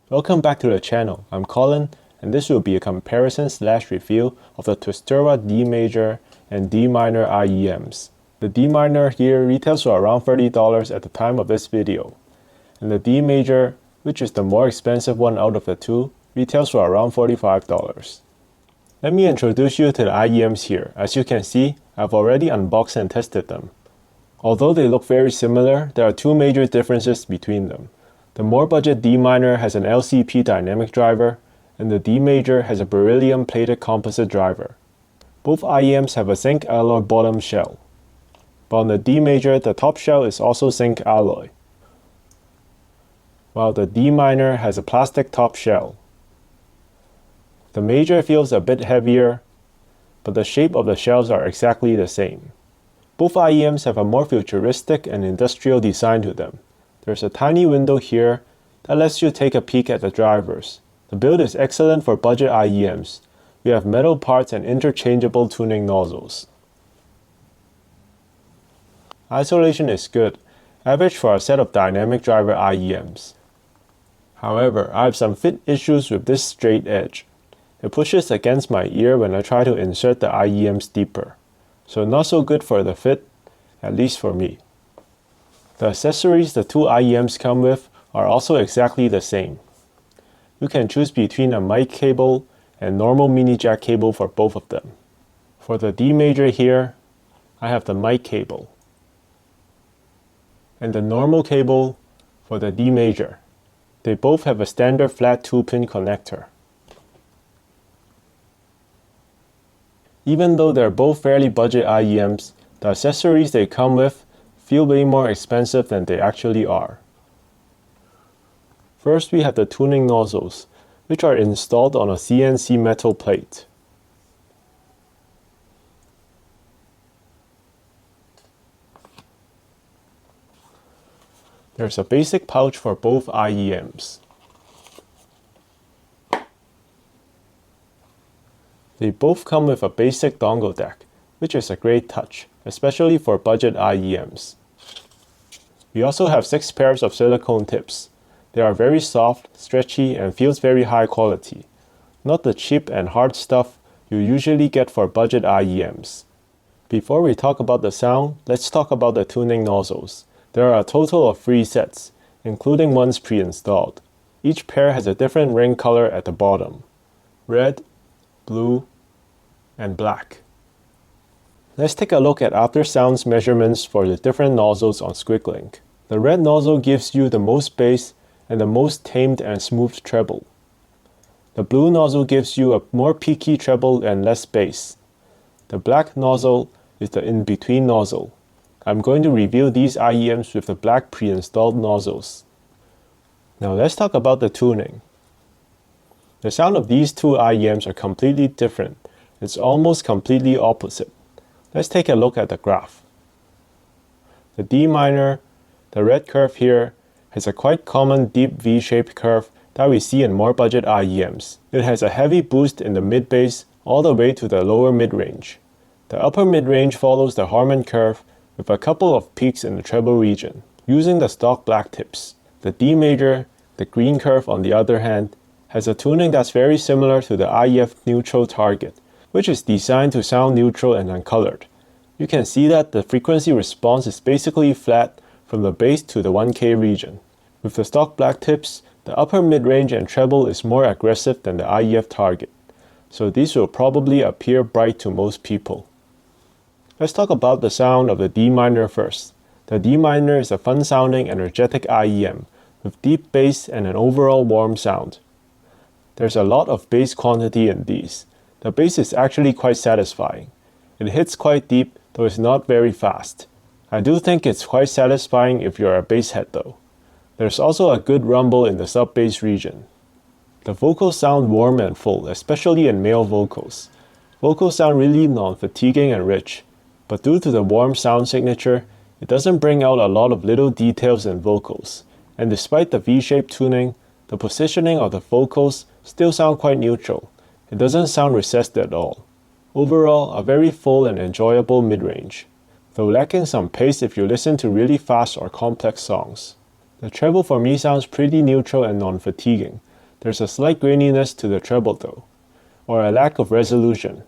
Welcome back to the channel. I'm Colin, and this will be a comparison/review of the Twistura D-Major and D-Minor IEMs. The D-Minor here retails for around $30 at the time of this video, and the D-Major, which is the more expensive one out of the two, retails for around $45. Let me introduce you to the IEMs here. As you can see, I've already unboxed and tested them. Although they look very similar, there are two major differences between them. The more budget D-Minor has an LCP dynamic driver, and the D-Major has a beryllium plated composite driver. Both IEMs have a zinc alloy bottom shell, but on the D-Major the top shell is also zinc alloy, while the D-Minor has a plastic top shell. The Major feels a bit heavier, but the shape of the shells are exactly the same. Both IEMs have a more futuristic and industrial design to them. There's a tiny window here that lets you take a peek at the drivers. The build is excellent for budget IEMs. We have metal parts and interchangeable tuning nozzles. Isolation is good, average for a set of dynamic driver IEMs. However, I have some fit issues with this straight edge. It pushes against my ear when I try to insert the IEMs deeper. So not so good for the fit, at least for me. The accessories the two IEMs come with are also exactly the same. You can choose between a mic cable and normal mini jack cable for both of them. For the D-Major here, I have the mic cable, and the normal cable for the D-Major. They both have a standard flat 2-pin connector. Even though they're both fairly budget IEMs, the accessories they come with feel way more expensive than they actually are. First, we have the tuning nozzles, which are installed on a CNC metal plate. There's a basic pouch for both IEMs. They both come with a basic dongle deck, which is a great touch, especially for budget IEMs. We also have 6 pairs of silicone tips. They are very soft, stretchy, and feels very high quality. Not the cheap and hard stuff you usually get for budget IEMs. Before we talk about the sound, let's talk about the tuning nozzles. There are a total of 3 sets, including ones pre-installed. Each pair has a different ring color at the bottom: red, blue, and black. Let's take a look at after sounds measurements for the different nozzles on SquickLink. The red nozzle gives you the most bass and the most tamed and smooth treble. The blue nozzle gives you a more peaky treble and less bass. The black nozzle is the in-between nozzle. I'm going to review these IEMs with the black pre-installed nozzles. Now let's talk about the tuning. The sound of these two IEMs are completely different. It's almost completely opposite. Let's take a look at the graph. The D-Minor, the red curve here, has a quite common deep V-shaped curve that we see in more budget IEMs. It has a heavy boost in the mid-bass all the way to the lower mid-range. The upper mid-range follows the Harman curve with a couple of peaks in the treble region, using the stock black tips. The D-Major, the green curve on the other hand, has a tuning that's very similar to the IF neutral target, which is designed to sound neutral and uncolored. You can see that the frequency response is basically flat from the bass to the 1K region. With the stock black tips, the upper mid-range and treble is more aggressive than the IF target, so these will probably appear bright to most people. Let's talk about the sound of the D-Minor first. The D-Minor is a fun-sounding, energetic IEM with deep bass and an overall warm sound. There's a lot of bass quantity in these. The bass is actually quite satisfying. It hits quite deep, though it's not very fast. I do think it's quite satisfying if you're a bass head though. There's also a good rumble in the sub-bass region. The vocals sound warm and full, especially in male vocals. Vocals sound really non-fatiguing and rich, but due to the warm sound signature, it doesn't bring out a lot of little details in vocals. And despite the V-shaped tuning, the positioning of the vocals still sound quite neutral. It doesn't sound recessed at all. Overall, a very full and enjoyable mid-range, though lacking some pace if you listen to really fast or complex songs. The treble for me sounds pretty neutral and non-fatiguing, There's a slight graininess to the treble though, or a lack of resolution.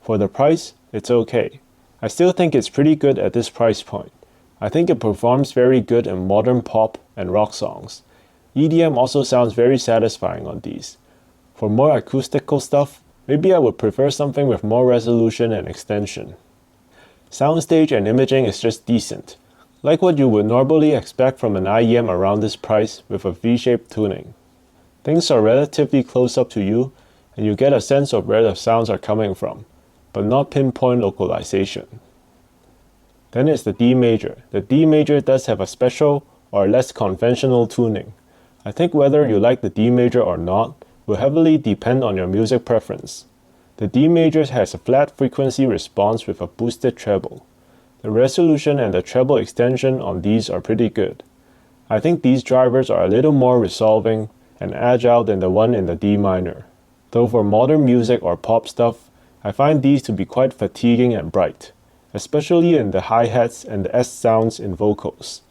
For the price, it's okay. I still think it's pretty good at this price point. I think it performs very good in modern pop and rock songs. EDM also sounds very satisfying on these. For more acoustical stuff, maybe I would prefer something with more resolution and extension. Soundstage and imaging is just decent, like what you would normally expect from an IEM around this price with a V-shaped tuning. Things are relatively close up to you, and you get a sense of where the sounds are coming from, but not pinpoint localization. Then it's the D major. The D major does have a special or less conventional tuning. I think whether you like the D major or not will heavily depend on your music preference. The D major has a flat frequency response with a boosted treble. The resolution and the treble extension on these are pretty good. I think these drivers are a little more resolving and agile than the one in the D minor. Though for modern music or pop stuff, I find these to be quite fatiguing and bright, especially in the hi-hats and the S sounds in vocals.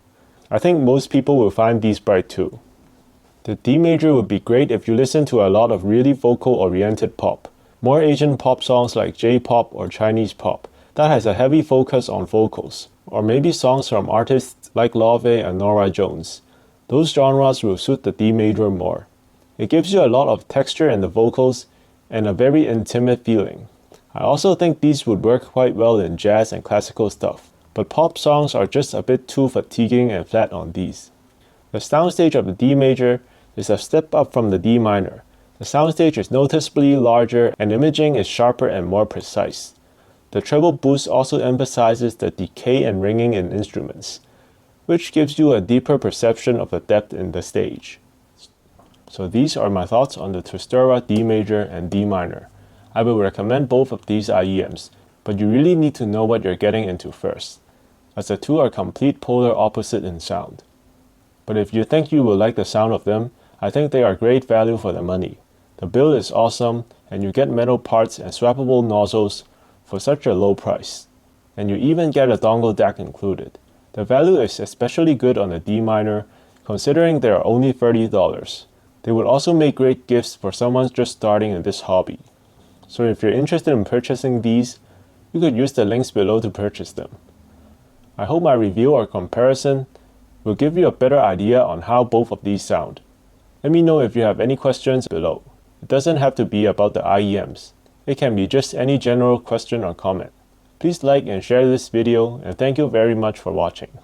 I think most people will find these bright too. The D major would be great if you listen to a lot of really vocal-oriented pop, more Asian pop songs like J-pop or Chinese pop that has a heavy focus on vocals, or maybe songs from artists like Love and Norah Jones. Those genres will suit the D major more. It gives you a lot of texture in the vocals and a very intimate feeling. I also think these would work quite well in jazz and classical stuff, but pop songs are just a bit too fatiguing and flat on these. The soundstage of the D major is a step up from the D minor. The soundstage is noticeably larger and imaging is sharper and more precise. The treble boost also emphasizes the decay and ringing in instruments, which gives you a deeper perception of the depth in the stage. So these are my thoughts on the Twistura D-Major and D-Minor. I will recommend both of these IEMs, but you really need to know what you're getting into first, as the two are complete polar opposite in sound. But if you think you will like the sound of them, I think they are great value for the money. The build is awesome, and you get metal parts and swappable nozzles for such a low price. And you even get a dongle DAC included. The value is especially good on the D minor, considering they are only $30. They would also make great gifts for someone just starting in this hobby. So if you're interested in purchasing these, you could use the links below to purchase them. I hope my review or comparison will give you a better idea on how both of these sound. Let me know if you have any questions below. It doesn't have to be about the IEMs. It can be just any general question or comment. Please like and share this video, and thank you very much for watching.